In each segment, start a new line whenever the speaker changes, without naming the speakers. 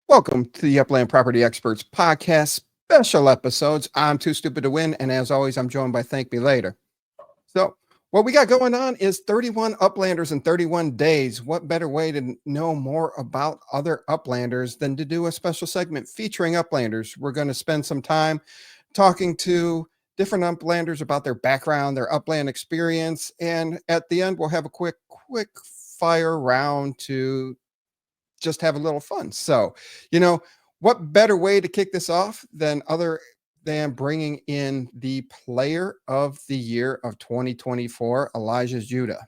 Welcome to the Upland Property Experts Podcast special episodes. I'm Too Stupid to Win, and as always, I'm joined by ThankMeLater. So what we got going on is 31 Uplanders in 31 days. What better way to know more about other Uplanders than to do a special segment featuring Uplanders? We're going to spend some time talking to different Uplanders about their background, their Upland experience, and at the end, we'll have a quick fire round to just have a little fun. So, what better way to kick this off than bringing in the player of the year of 2024, Elijah Judah.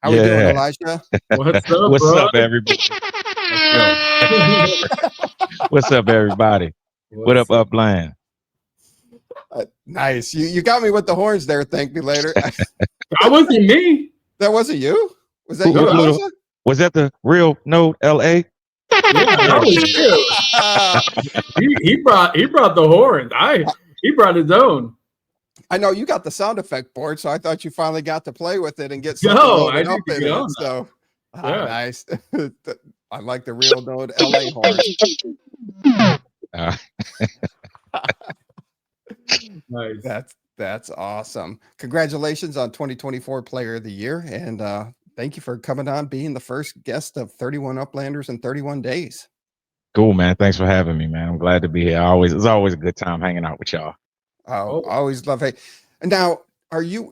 How we doing, Elijah?
What's up, everybody? What's up, everybody? What up, Upland?
Nice. You got me with the horns there. ThankMeLater.
That wasn't me.
That wasn't you? Was that you, Elijah?
Was that the real Node LA?
Yeah, that was you. he brought the horns. He brought his own.
I know you got the sound effect board, so I thought you finally got to play with it and get
something
loaded up in it. So nice. I like the real Node LA horns. Nice. That's awesome. Congratulations on 2024 Player of the Year, and thank you for coming on, being the first guest of 31 Uplanders in 31 days.
Cool, man. Thanks for having me, man. I'm glad to be here. It's always a good time hanging out with y'all.
Oh, I always love it. And now,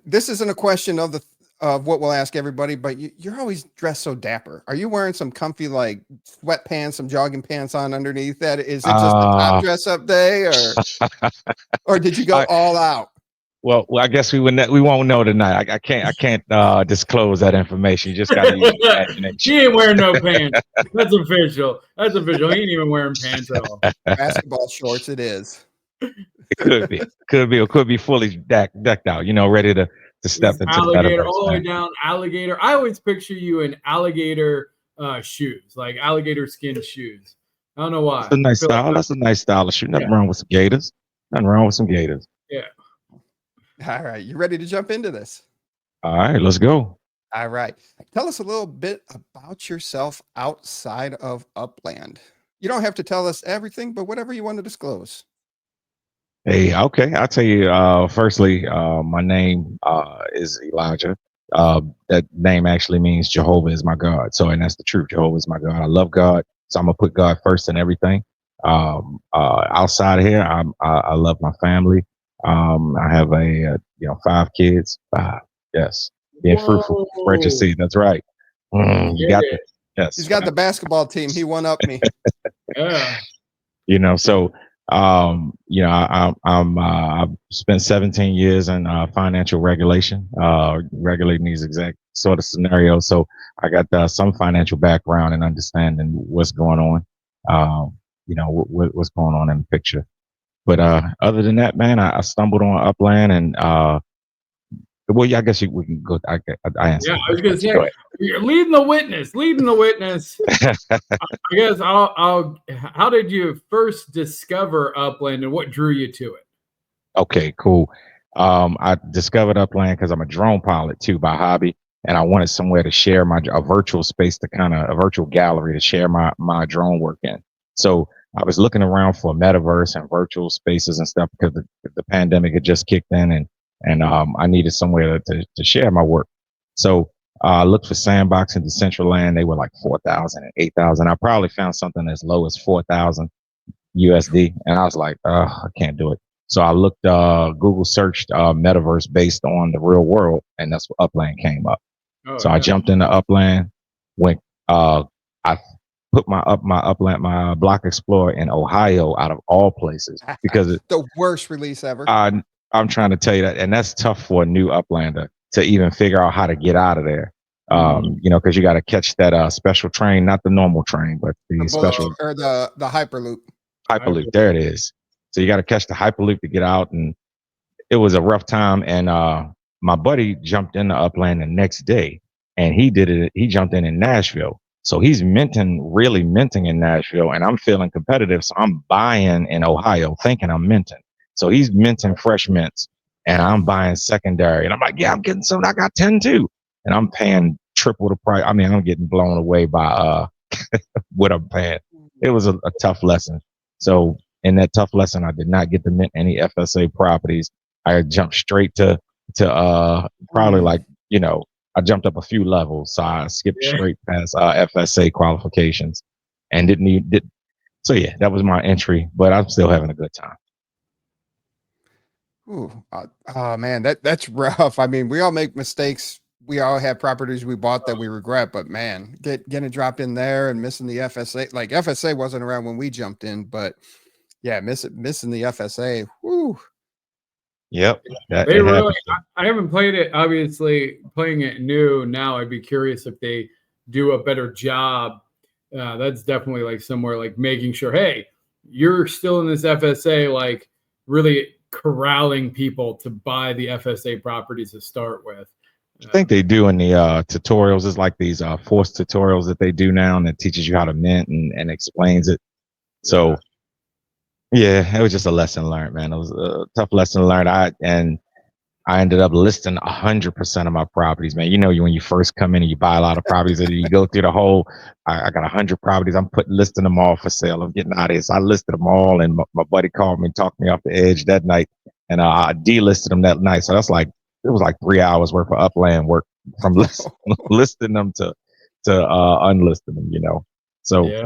this isn't a question of what we'll ask everybody, but you're always dressed so dapper. Are you wearing some comfy, like, sweatpants, some jogging pants on underneath that? Is it just a top dress up day, or did you go all out?
Well, I guess we won't know tonight. I can't disclose that information. You just got to use your imagination.
She ain't wearing no pants. That's official. He ain't even wearing pants at all.
Basketball shorts, it is.
It could be, or could be fully decked out. Ready to step into
alligator
the
all the way down. Alligator. I always picture you in alligator shoes, like alligator skin shoes. I don't know why.
That's a nice style. That's a nice style of shoe. Nothing wrong with some gators. Nothing wrong with some gators.
Yeah.
All right, you ready to jump into this?
All right, let's go.
All right. Tell us a little bit about yourself outside of Upland. You don't have to tell us everything, but whatever you want to disclose.
Hey, okay. I'll tell you, firstly, my name is Elijah. That name actually means Jehovah is my God. And that's the truth. Jehovah is my God. I love God. So I'm going to put God first in everything. Outside of here, I love my family. I have 5 kids. Yes. Being fruitful, spread your seed. That's right. You got it. Yes.
He's got the basketball team. He won up me.
Yeah.
I've spent 17 years in financial regulation, regulating these exact sort of scenarios. So I got some financial background and understanding what's going on, what's going on in the picture. But other than that, man, I stumbled on Upland and I guess we can go. I answer.
Yeah, I was gonna say you're leading the witness. I guess how did you first discover Upland and what drew you to it?
Okay, cool. I discovered Upland because I'm a drone pilot too by hobby, and I wanted somewhere to share a virtual space a virtual gallery to share my drone work in. So I was looking around for a metaverse and virtual spaces and stuff because the pandemic had just kicked in and I needed somewhere to share my work. So I looked for Sandbox and Decentraland. They were like 4,000 and 8,000. I probably found something as low as 4,000 USD. And I was like, I can't do it. So I looked, Google searched metaverse based on the real world. And that's what Upland came up. I jumped into Upland, I put my Block Explorer in Ohio out of all places because it's
the worst release ever.
I'm trying to tell you that, and that's tough for a new Uplander to even figure out how to get out of there. Because you got to catch that special train, not the normal train, but the special
or the Hyperloop.
Hyperloop, there it is. So you got to catch the Hyperloop to get out, and it was a rough time. And my buddy jumped into Upland the next day, and he did it. He jumped in Nashville. So he's really minting in Nashville, and I'm feeling competitive. So I'm buying in Ohio, thinking I'm minting. So he's minting fresh mints, and I'm buying secondary. And I'm like, yeah, I'm getting some. I got 10 too. And I'm paying triple the price. I mean, I'm getting blown away by what I'm paying. it was a tough lesson. So in that tough lesson, I did not get to mint any FSA properties. I jumped straight to probably like, I jumped up a few levels. So I skipped straight past FSA qualifications and didn't need. So yeah, that was my entry, but I'm still having a good time.
Ooh, oh man, that's rough. I mean, we all make mistakes. We all have properties we bought that we regret, but man, getting dropped in there and missing the FSA. Like FSA wasn't around when we jumped in, but yeah, missing the FSA. Whoo.
Yep.
They really. I haven't played it. Obviously, playing it new now, I'd be curious if they do a better job. That's definitely like somewhere like making sure, hey, you're still in this FSA, like really corralling people to buy the FSA properties to start with.
I think they do in the tutorials. It's like these forced tutorials that they do now, and that teaches you how to mint and explains it. So yeah, it was just a lesson learned, man. It was a tough lesson learned. I ended up listing 100% of my properties, man. When you first come in and you buy a lot of properties and you go through the whole, I got 100 properties. I'm listing them all for sale. I'm getting out of here. So I listed them all, and my buddy called me and talked me off the edge that night, and I delisted them that night. So that's like, it was like 3 hours worth of Upland work from listing them to unlisting them, So,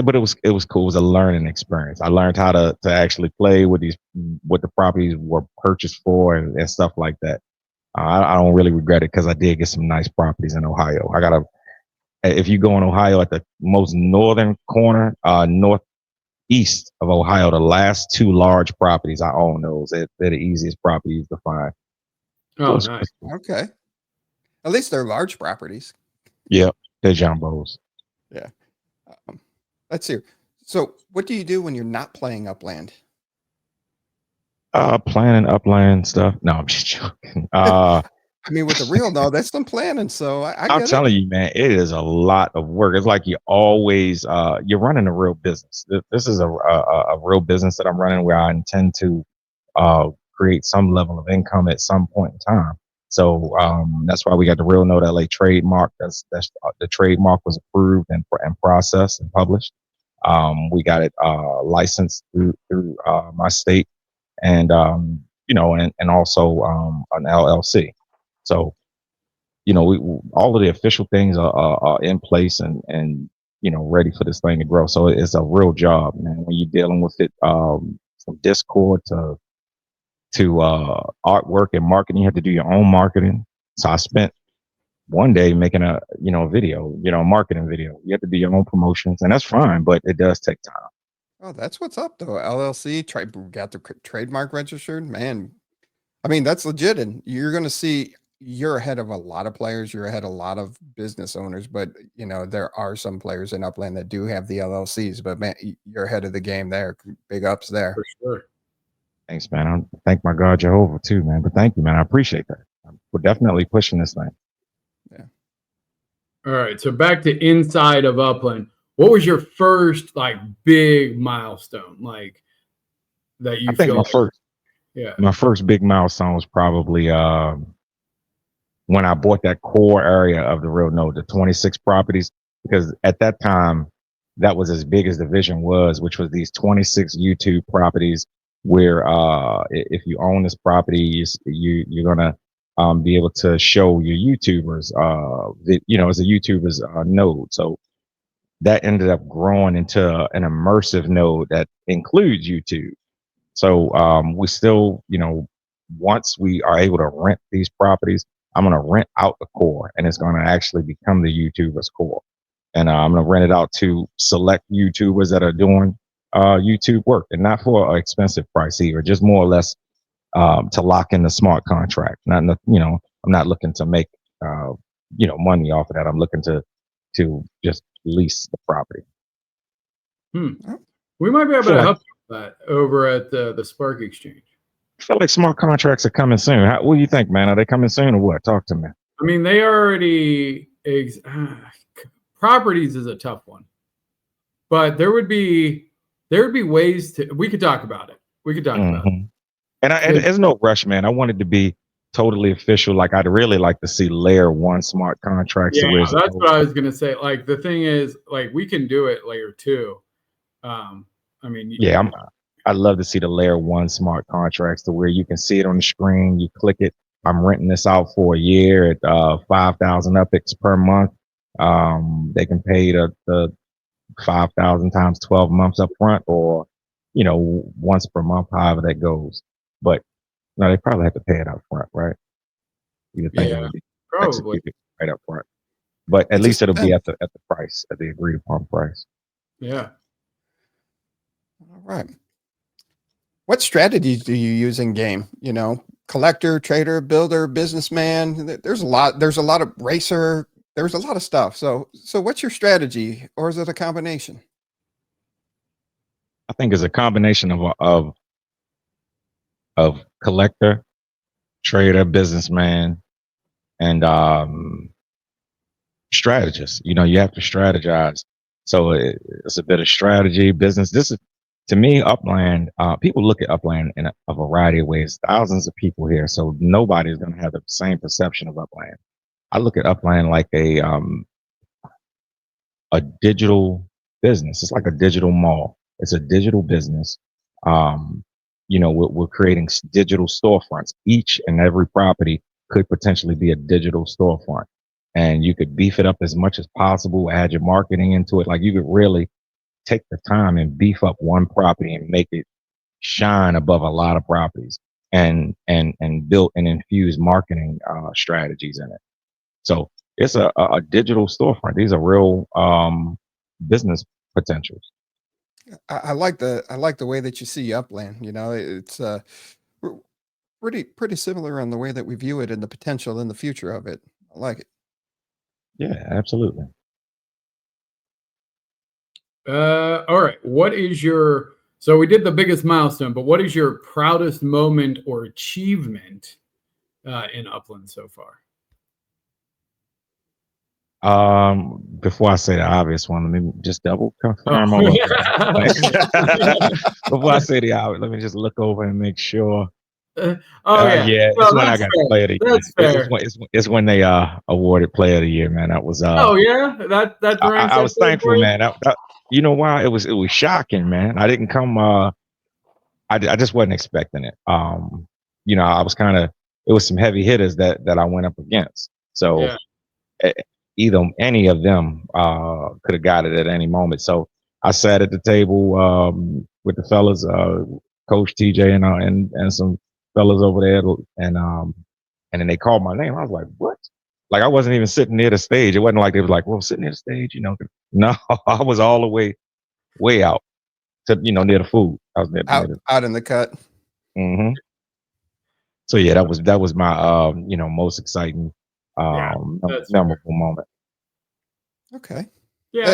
but it was cool. It was a learning experience. I learned how to actually play with what the properties were purchased for and stuff like that. I don't really regret it because I did get some nice properties in Ohio. If you go in Ohio at the most northern corner, northeast of Ohio, the last two large properties I own, they're the easiest properties to find.
Oh, nice.
Okay. At least they're large properties.
Yep, they're jumbos.
Yeah. Let's see. So what do you do when you're not playing Upland?
Planning Upland stuff. No, I'm just joking.
I mean, with the real though, that's some planning. So
I'm telling you, man, it is a lot of work. It's like you're running a real business. This is a real business that I'm running where I intend to create some level of income at some point in time. So that's why we got the Real Note LA trademark. That's the trademark was approved and processed and published. We got it licensed through my state, and and also an LLC. So all of the official things are in place and ready for this thing to grow. So it's a real job, man. When you're dealing with it from Discord to artwork and marketing, you have to do your own marketing. So I spent one day making a video, marketing video. You have to do your own promotions, and that's fine, but it does take time.
Oh, that's what's up though. LLC got the trademark registered, man. I mean, that's legit, and you're going to see you're ahead of a lot of players. You're ahead of a lot of business owners, but there are some players in Upland that do have the LLCs. But man, you're ahead of the game there. Big ups there.
For sure.
Thanks, man. I thank my God Jehovah too, man. But thank you, man. I appreciate that. We're definitely pushing this thing.
Yeah.
All right. So back to inside of Upland. What was your first like big milestone, like that you
I think my first big milestone was probably when I bought that core area of the Real Note, the 26 properties, because at that time that was as big as the vision was, which was these 26 YouTube properties where if you own this property, you're gonna be able to show your YouTubers, as a YouTuber's node. So that ended up growing into an immersive node that includes YouTube. So we still, once we are able to rent these properties, I'm going to rent out the core, and it's going to actually become the YouTuber's core. And I'm going to rent it out to select YouTubers that are doing YouTube work, and not for an expensive price either, just more or less to lock in the smart contract. I'm not looking to make money off of that. I'm looking to just lease the property.
We might be able to help you with that over at the Spark Exchange.
I feel like smart contracts are coming soon. What do you think, man? Are they coming soon or what? Talk to me.
I mean, they already properties is a tough one, but there would be ways we could talk about it. We could talk about it.
And there's no rush, man. I wanted to be totally official. Like I'd really like to see layer 1 smart contracts.
Yeah,
where it's
that's what I was gonna say. Like the thing is, like we can do it layer 2. I mean,
yeah, I'd love to see the layer 1 smart contracts to where you can see it on the screen. You click it. I'm renting this out for a year at 5,000 UPIX per month. They can pay the 5,000 times 12 months up front, or once per month, however that goes. But no, they probably have to pay it up front, right? You would think it
yeah,
would be
probably.
executed right up front, but at
It
least
just
it'll be
depends.
at the price, at the agreed upon price.
Yeah.
All right. What strategies do you use in game? Collector, trader, builder, businessman. There's a lot. There's a lot of racer. There's a lot of stuff. So what's your strategy, or is it a combination?
I think it's a combination of collector, trader, businessman, and strategist. You have to strategize. So it's a bit of strategy, business. This is, to me, Upland. People look at Upland in a variety of ways. Thousands of people here, so nobody's going to have the same perception of Upland. I look at Upland like a digital business. It's like a digital mall. It's a digital business. We're creating digital storefronts. Each and every property could potentially be a digital storefront, and you could beef it up as much as possible, add your marketing into it. Like you could really take the time and beef up one property and make it shine above a lot of properties, and build and infuse marketing strategies in it. So it's a digital storefront. These are real business potentials.
I like the way that you see Upland. It's pretty similar on the way that we view it and the potential in the future of it. I like it.
Yeah, absolutely.
All right. So we did the biggest milestone, but what is your proudest moment or achievement in Upland so far?
Before I say the obvious one, let me just double confirm.
Oh.
Before I say the obvious, let me just look over and make sure.
Yeah.
It's when I got Player of the Year.
That's fair.
It's when they awarded Player of the Year, man. That was
Oh yeah, that
I was thankful, man. You know why? It was shocking, man. I didn't come. I just wasn't expecting it. I was it was some heavy hitters that I went up against. So
Yeah.
Either any of them could have got it at any moment. So I sat at the table with the fellas, Coach TJ and some fellas over there, and then they called my name. I was like, "What?" Like I wasn't even sitting near the stage. It wasn't like they was like, "Well, sitting near the stage," No, I was all the way out to near the food. I was near
out in the cut.
Mm-hmm. So yeah, that was my most exciting memorable moment.
Okay.
Yeah,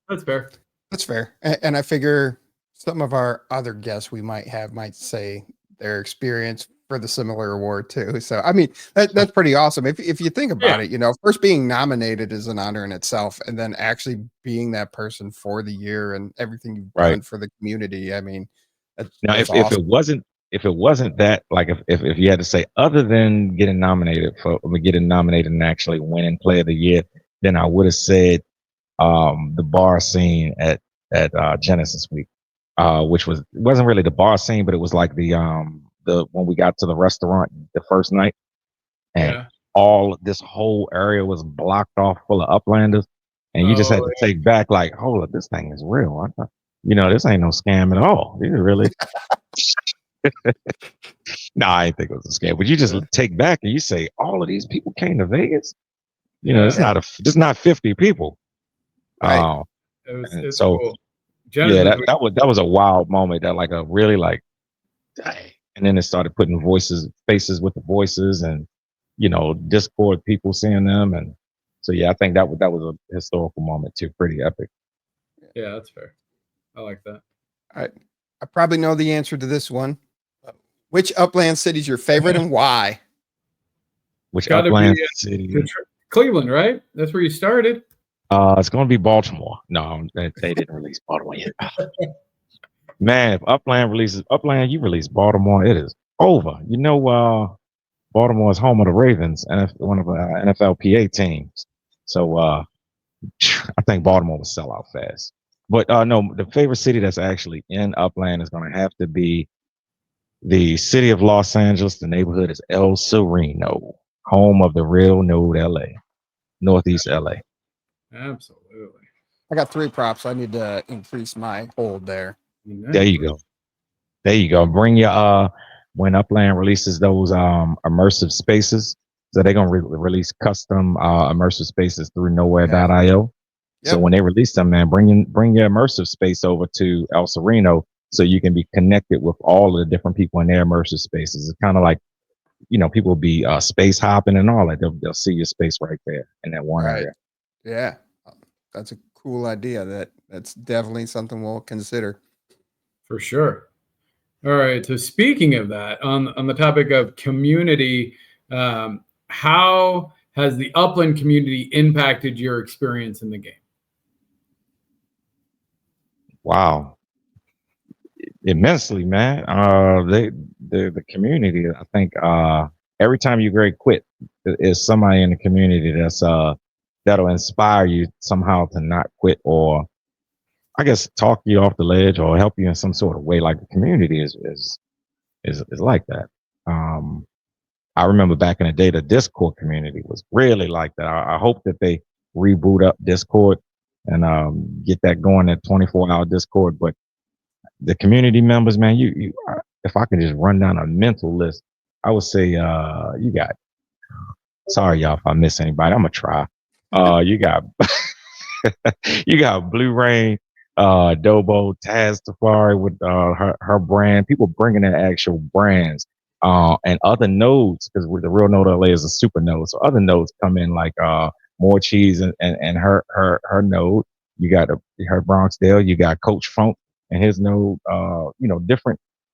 that's fair.
That's fair. And I figure some of our other guests we might say their experience for the similar award too. So I mean that's pretty awesome. If you think about it, first being nominated is an honor in itself, and then actually being that person for the year and everything you've done for the community. I mean,
now
that's
if
awesome.
it wasn't that, like if you had to say other than getting nominated and actually winning Player of the Year, then I would have said the bar scene at Genesis Week, which wasn't really the bar scene, but it was like the when we got to the restaurant the first night, and this whole area was blocked off full of Uplanders, and you just had to take back like, hold up, this thing is real. This ain't no scam at all. These are really. No, I didn't think it was a scam, but you just take back and you say, all of these people came to Vegas. It's not 50 people.
Right.
It's
so
cool.
that was a wild moment. That like a really like, dang. And then it started putting faces with the voices, and Discord people seeing them, and so I think that was a historical moment too. Pretty epic.
Yeah, that's fair. I like that.
I probably know the answer to this one. Which Upland city is your favorite and why?
Which Upland city?
Cleveland, right? That's where you started.
It's going to be Baltimore. No, they didn't release Baltimore yet. Man, if Upland, you release Baltimore, it is over. Baltimore is home of the Ravens, and one of the NFLPA teams. So I think Baltimore will sell out fast. But no, the favorite city that's actually in Upland is going to have to be the city of Los Angeles. The neighborhood is El Sereno, home of the real Node LA, Northeast LA.
Absolutely.
I got 3 props. I need to increase my hold there.
There you go. There you go. Bring your when Upland releases those immersive spaces, so they're gonna release custom immersive spaces through nowhere.io.
Yep.
So when they release them, man, bring your immersive space over to El Sereno so you can be connected with all of the different people in their immersive spaces. It's kind of like, people will be space hopping and all that. They'll see your space right there in that one area.
Yeah, that's a cool idea. That's definitely something we'll consider.
For sure. All right. So speaking of that, on the topic of community, how has the Upland community impacted your experience in the game?
Wow, immensely, man. The community. I think every time you grade quit, is somebody in the community that'll inspire you somehow to not quit, or I guess talk you off the ledge or help you in some sort of way. Like the community is like that. I remember back in the day, the Discord community was really like that. I hope that they reboot up Discord and get that going, at 24-hour Discord. But the community members, man, you if I can just run down a mental list, I would say you got. Sorry, y'all, if I miss anybody. I'm gonna try. You got you got Blue Rain, Dobo, Taz Tafari with her brand. People bringing in actual brands, and other nodes, because the real node LA is a super node. So other nodes come in like More Cheese and her node. You got her Bronxdale. You got Coach Funk and his node.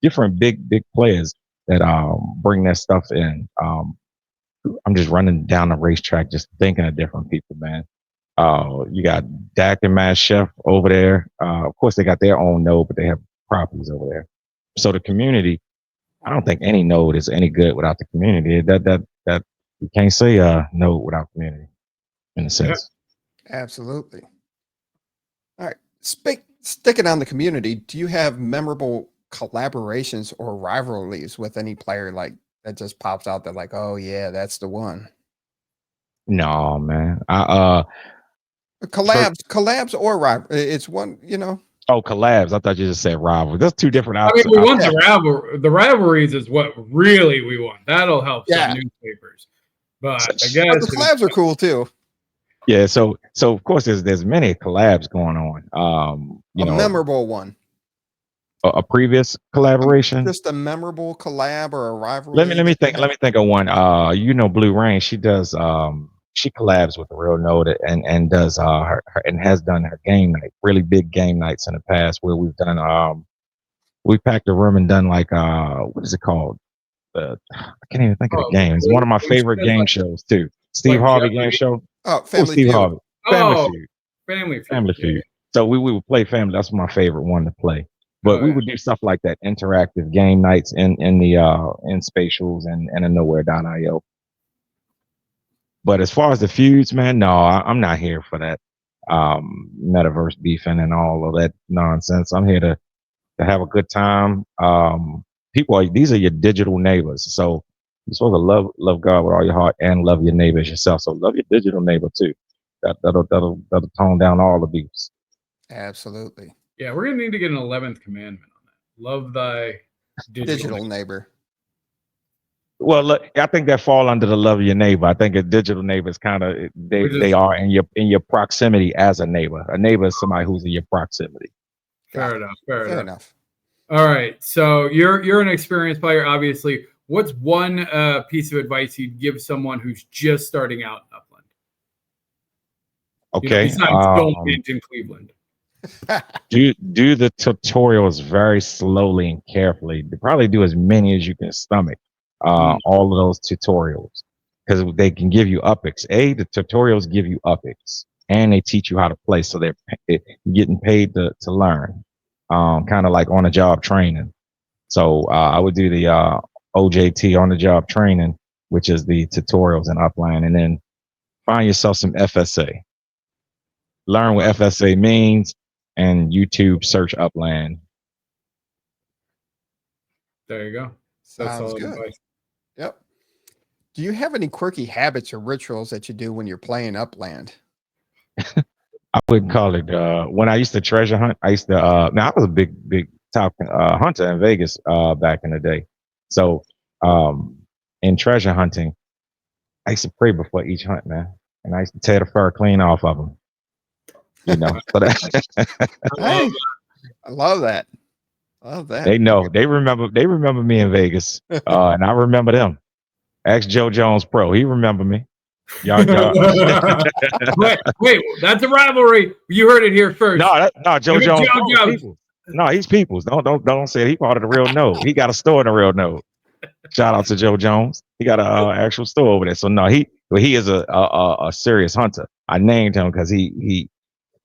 Different big players that bring that stuff in. I'm just running down the racetrack, just thinking of different people, man. You got Dak and Matt Chef over there. Of course, they got their own node, but they have properties over there. So the community, I don't think any node is any good without the community. That you can't say node without community, in a sense.
Yeah, absolutely. All right, sticking on the community, do you have memorable collaborations or rivalries with any player like that just pops out there, like, oh yeah, that's the one?
No, man.
Collabs or rival. It's one,
Oh, collabs. I thought you just said rival. That's two different
I mean, we want the rivalries is what really we want. That'll help some newspapers. But I guess
the collabs are cool too.
Yeah, so of course there's many collabs going on.
A memorable one.
A previous collaboration.
Just a memorable collab or a rivalry.
Let me think of one. Blue Rain. She does. She collabs with the real node and does her and has done her game night, really big game nights in the past, where we've done we packed a room and done like what is it called? I can't even think of the game. It's one of my favorite game shows too. Steve Harvey game show.
Oh, Family
Steve
Feud.
Harvey.
Family
Feud. So we would play Family. That's my favorite one to play. But we would do stuff like that, interactive game nights in spatials and in nowhere.io. But as far as the feuds, man, no, I'm not here for that metaverse beefing and all of that nonsense. I'm here to have a good time. These are your digital neighbors, so you're supposed to love God with all your heart and love your neighbor as yourself. So love your digital neighbor too. That'll tone down all the beefs.
Absolutely.
Yeah, we're gonna need to get an 11th commandment on that. Love thy
digital neighbor.
Well, look, I think that fall under the love of your neighbor. I think a digital neighbor is kind of they are in your proximity as a neighbor. A neighbor is somebody who's in your proximity.
Fair enough. All right, so you're an experienced player, obviously. What's one piece of advice you'd give someone who's just starting out in Upland?
Okay,
besides Stonehenge in Cleveland.
do the tutorials very slowly and carefully. Probably do as many as you can stomach. All of those tutorials, because they can give you upics. The tutorials give you upics, and they teach you how to play, so they're getting paid to learn. Kind of like on the job training. So I would do the OJT, on the job training, which is the tutorials in Upland, and then find yourself some FSA. Learn what FSA means, and YouTube search Upland.
There you go. That's
Sounds
solid
good.
advice.
Yep. Do you have any quirky habits or rituals that you do when you're playing Upland?
I wouldn't call it. When I used to treasure hunt, I used to. Now I was a big top hunter in Vegas back in the day. So in treasure hunting, I used to pray before each hunt, man, and I used to tear the fur clean off of them. You know, so that
Hey, I love that. Love that.
they know, they remember me in Vegas, and I remember them. Ask Joe Jones Pro, he remember me. Y'all.
wait, that's a rivalry. You heard it here first.
No, Joe
Give it
Jones.
Joe
Pro,
Jones.
Peoples. No, he's Peoples. Don't say it. He part of the Real Node. He got a store in the Real Node. Shout out to Joe Jones. He got a actual store over there. So no, he is a serious hunter. I named him because he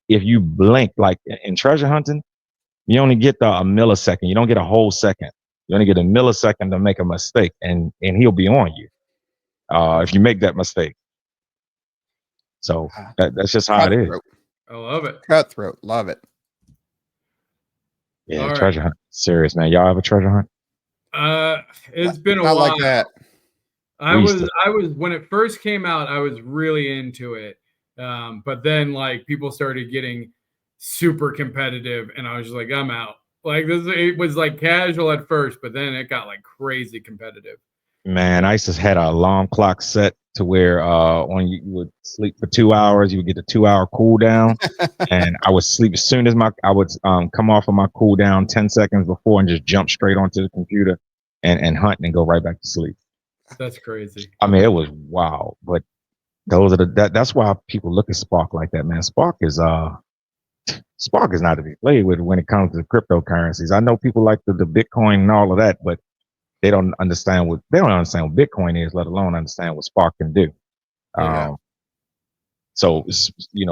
if you blink, like in treasure hunting, you only get a millisecond. You don't get a whole second. You only get a millisecond to make a mistake, and he'll be on you if you make that mistake. So that's just how it is.
I love it.
Cutthroat. Love it.
Yeah,
All
treasure hunt. Serious, man. Y'all have a treasure hunt?
It's been a
Not
while.
like that.
I was when it first came out, I was really into it. But then like people started getting super competitive and I was just like, I'm out. Like it was like casual at first, but then it got like crazy competitive.
Man, I used to had an alarm clock set to where when you would sleep for 2 hours, you would get a 2 hour cool down. And I would sleep as soon as I would come off of my cool down 10 seconds before and just jump straight onto the computer and hunt and go right back to sleep.
That's crazy.
I mean, it was wild, but those are that's why people look at Spark like that, man. Spark is not to be played with when it comes to cryptocurrencies. I know people like the Bitcoin and all of that, but they don't understand what Bitcoin is, let alone understand what Spark can do.
Yeah.
So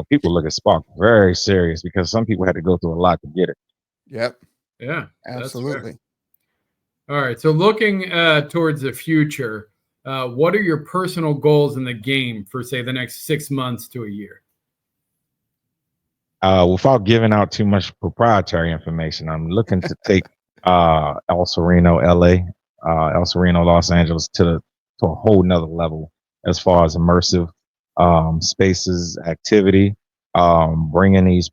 people look at Spark very serious because some people had to go through a lot to get it.
Yep.
Yeah,
absolutely.
All right. So looking towards the future, what are your personal goals in the game for, say, the next 6 months to a year?
Without giving out too much proprietary information, I'm looking to take El Sereno, LA, El Sereno, Los Angeles to a whole nother level as far as immersive spaces, activity, bringing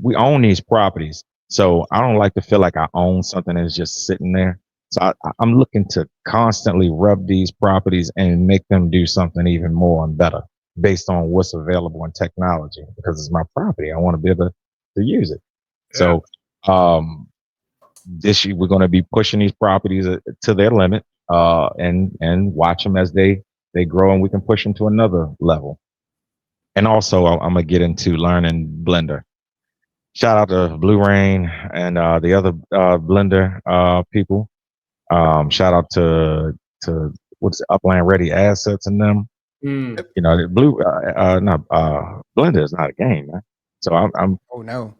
we own these properties. So I don't like to feel like I own something that's just sitting there. So I'm looking to constantly rub these properties and make them do something even more and better based on what's available in technology, because it's my property. I want to be able to use it. Yeah. So this year we're going to be pushing these properties to their limit and watch them as they grow, and we can push them to another level. And also I'm going to get into learning Blender. Shout out to Blue Rain and the other Blender people. Shout out to what's Upland Ready Assets and them.
Mm.
You know, Blender is not a game, man. So I'm
oh no.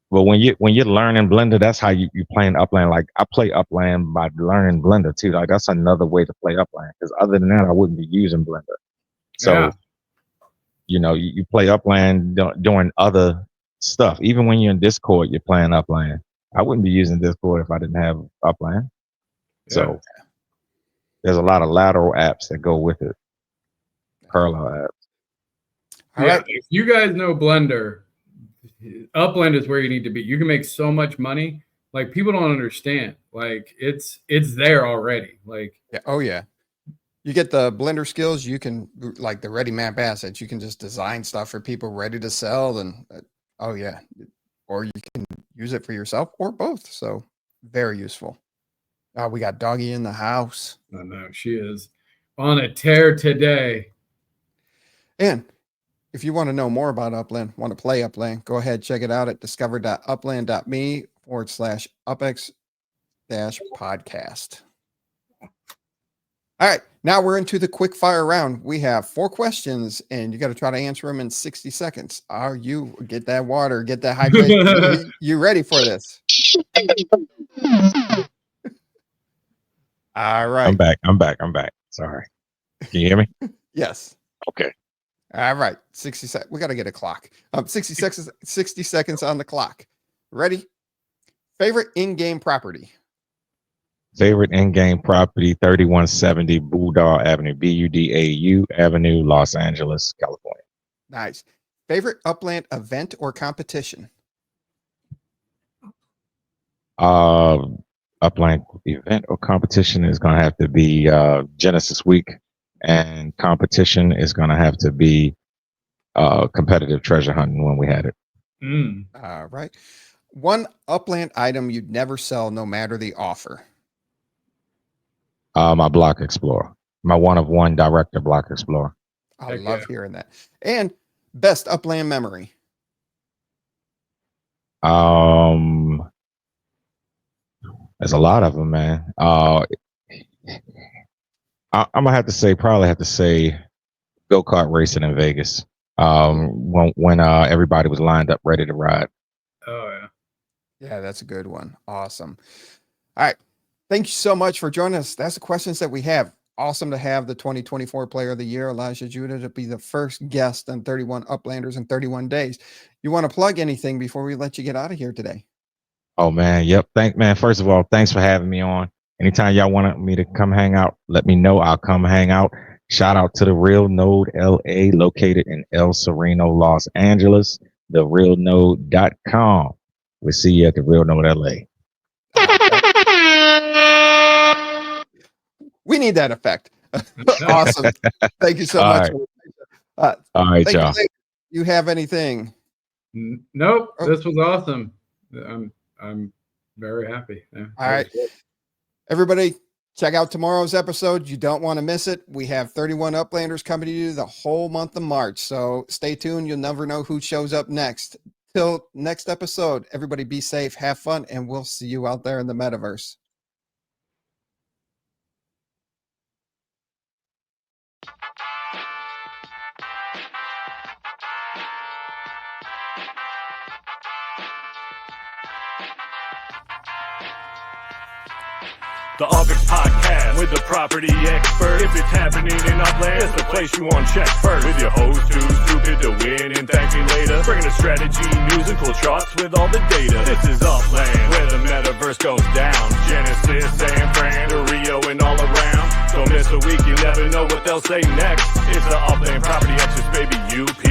But when you're learning Blender, that's how you playing Upland. Like I play Upland by learning Blender too. Like that's another way to play Upland, because other than that, I wouldn't be using Blender. So you play Upland doing other stuff. Even when you're in Discord, you're playing Upland. I wouldn't be using Discord if I didn't have Upland. Yeah. So there's a lot of lateral apps that go with it. Parallel apps.
All right. If you guys know Blender, Upland is where you need to be. You can make so much money. Like people don't understand. Like it's there already. Like
oh yeah. You get the Blender skills, you can, like the ready map assets, you can just design stuff for people ready to sell. And oh yeah. Or you can use it for yourself or both. So very useful. We got Doggy in the house.
I know, she is on a tear today.
And if you want to know more about Upland, want to play Upland, go ahead, check it out at discover.upland.me/UPEX-podcast. All right, now we're into the quick fire round. We have 4 questions and you got to try to answer them in 60 seconds. Are you, get that water, get that hydration? You ready for this? All right.
I'm back. Sorry. Can you hear me?
Yes.
Okay.
All right. 60 seconds. We got to get a clock. 60 seconds on the clock. Ready? Favorite in-game property?
Favorite in-game property, 3170 Budau Avenue, Budau Avenue, Los Angeles, California.
Nice. Favorite Upland event or competition?
Upland event or competition is going to have to be Genesis Week, and competition is going to have to be competitive treasure hunting when we had it.
All right. One Upland item you'd never sell, no matter the offer.
My Block Explorer, my one-of-one director Block Explorer.
I love hearing that. And best Upland memory.
There's a lot of them, man. I'm gonna probably have to say go-kart racing in Vegas. When everybody was lined up ready to ride.
Oh yeah.
Yeah, that's a good one. Awesome. All right. Thank you so much for joining us. That's the questions that we have. Awesome to have the 2024 Player of the Year, Elijah Judah, to be the first guest on 31 Uplanders in 31 days. You want to plug anything before we let you get out of here today?
Oh man, yep. First of all, thanks for having me on. Anytime y'all want me to come hang out, let me know. I'll come hang out. Shout out to the Real Node LA, located in El Sereno, Los Angeles. TheRealNode.com. We'll see you at the Real Node LA.
We need that effect. Awesome. Thank you so much.
All right, y'all.
You have anything?
Nope. This was awesome. I'm very happy. Yeah,
all right. Everybody, check out tomorrow's episode. You don't want to miss it. We have 31 Uplanders coming to you the whole month of March. So stay tuned. You'll never know who shows up next. Till next episode, everybody be safe, have fun, and we'll see you out there in the metaverse.
The Upland Podcast with the property expert. If it's happening in Upland, it's the place you want to check first. With your host, too stupid to win and thank me later. Bringing the strategy, news, and cool charts with all the data. This is Upland, where the metaverse goes down. Genesis, San Fran, Rio, and all around. Don't miss a week, you never know what they'll say next. It's the Upland Property Experts, baby, UP.